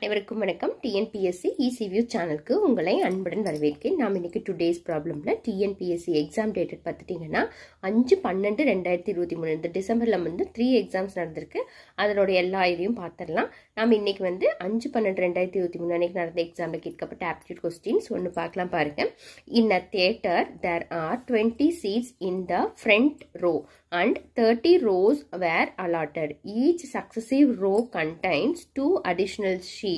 அனைவருக்கும் வணக்கம். TNPSC ECView சேனலுக்கு உங்களை அன்புடன் வரவேற்கிறேன். நாம் இன்னைக்கு டுடேஸ் ப்ராப்ளம்ல டிஎன்பிஎஸ்சி எக்ஸாம் டேட் பார்த்துட்டீங்கன்னா 5/12/2023 இந்த டிசம்பர்ல வந்து 3 எக்ஸாம்ஸ் நடந்திருக்கு. அதோட எல்லா இதையும் பார்த்துடலாம். நாம் இன்னைக்கு வந்து 5/12/2023 அன்னைக்கு நடந்த எக்ஸாம்ல கேட்கப்பட்ட ஆப்டிடியூட் கொஸ்டின்ஸ் ஒன்று பார்க்கலாம் பாருங்க. இன் அ theatre there are 20 seats in the front row and 30 rows were allotted. Each successive row contains 2 additional sheets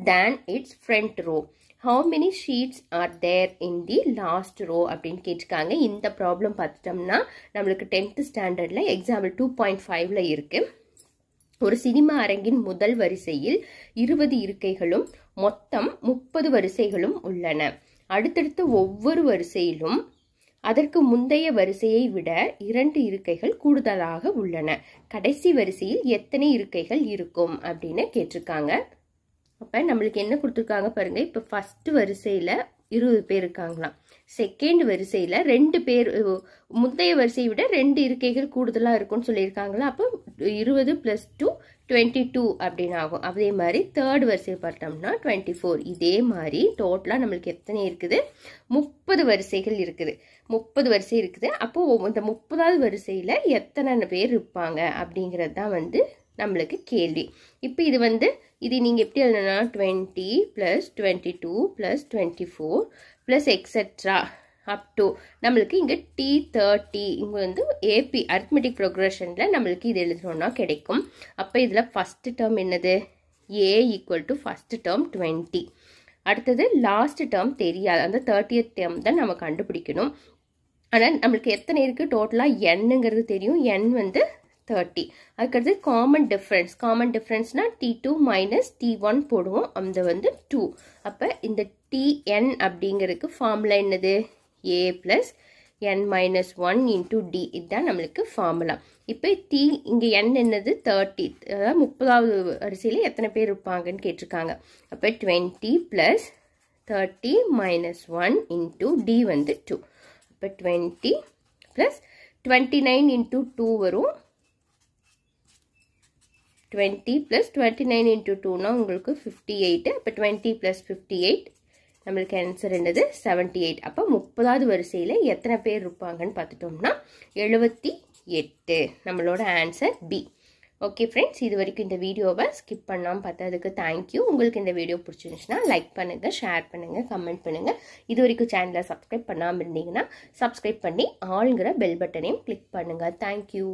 than its front row. How many sheets are there in the last row அப்படின்னு கேட்டிருக்காங்க. இந்த problem பார்த்துட்டோம்னா நம்மளுக்கு 10th ஸ்டாண்டர்ட்ல example 2.5ல இருக்கு. ஒரு cinema அரங்கின் முதல் வரிசையில் 20 இருக்கைகளும் மொத்தம் 30 வரிசைகளும் உள்ளன. அடுத்தடுத்த ஒவ்வொரு வரிசையிலும் அதற்கு முந்தைய வரிசையை விட 2 இருக்கைகள் கூடுதலாக உள்ளன. கடைசி வரிசையில் எத்தனை இருக்கைகள் இருக்கும் அப்படின்னு கேட்டிருக்காங்க. அப்ப நம்மளுக்கு என்ன கொடுத்துருக்காங்க பாருங்க. இப்ப ஃபர்ஸ்ட் வரிசையில 20 பேர் இருக்காங்களாம். செகண்ட் வரிசையில 2 பேர், முந்தைய வரிசையை விட 2 இருக்கைகள் கூடுதலா இருக்கும்னு சொல்லியிருக்காங்களா. அப்போ 20 + 2 22 அப்படின்னு ஆகும். அதே மாதிரி தேர்ட் வரிசையை பார்த்தோம்னா 24. இதே மாதிரி டோட்டலா நம்மளுக்கு எத்தனை இருக்குது? 30 வரிசைகள் இருக்குது. 30 வரிசை இருக்குது. அப்போ இந்த 30வது வரிசையில எத்தனை பேர் இருப்பாங்க அப்படிங்கிறது தான் வந்து நம்மளுக்கு கேள்வி. இப்போ இது வந்து இது நீங்க எப்படி எழுதணும்னா 20 + 22 + 24 + எக்ஸெட்ரா அப் டு நம்மளுக்கு இங்க T30 இங்க வந்து ஏபி அரித்மெட்டிக் ப்ரோக்ரஷன்ல நம்மளுக்கு இது எழுதணும்னா கிடைக்கும். அப்ப இதுல ஃபர்ஸ்ட் டேர்ம் என்னது? A = first term 20. அடுத்தது லாஸ்ட் டேர்ம் தெரியாது. அந்த 30th டேர்ம் தான் நம்ம கண்டுபிடிக்கணும். ஆனால் நம்மளுக்கு எத்தனை இருக்கு டோட்டலா nங்கிறது தெரியும். n வந்து 30. அதுக்கடுத்து காமன் டிஃபரன்ஸ்னா T2 - T1 போடுவோம். அந்த வந்து 2. அப்ப இந்த Tn அப்படிங்கிறதுக்கு ஃபார்முலா என்னது? A + n - 1 × D. இதுதான் நம்மளுக்கு ஃபார்முலா. இப்போ இங்க n என்னது? 30. அதாவது 30வது வரிசையில எத்தனை பேர் இருப்பாங்கன்னு கேட்டிருக்காங்க. அப்ப 20 + 30 - 1 × D வந்து 2. அப்ப 20 + 29 × 2 வரும். 20 + 29 × 2னா உங்களுக்கு 58. அப்ப 20 + 58 நம்மளுக்கு ஆன்சர் என்னது? 78. அப்ப 30வது வரிசையில எத்தனை பேர் இருப்பாங்கன்னு பார்த்துட்டோம்னா 78. நம்மளோட ஆன்சர் B. ஓகே ஃப்ரெண்ட்ஸ், இது வரைக்கும் இந்த வீடியோவை ஸ்கிப் பண்ணாமல் பார்த்ததுக்கு தேங்க்யூ. உங்களுக்கு இந்த வீடியோ பிடிச்சிருந்துச்சுன்னா லைக் பண்ணுங்க, ஷேர் பண்ணுங்க, கமெண்ட் பண்ணுங்க. இது வரைக்கும் சேனலை சப்ஸ்கிரைப் பண்ணாமல் இருந்தீங்கன்னா சப்ஸ்கிரைப் பண்ணி ஆளுங்கிற பெல் பட்டனையும் கிளிக் பண்ணுங்க. தேங்க்யூ.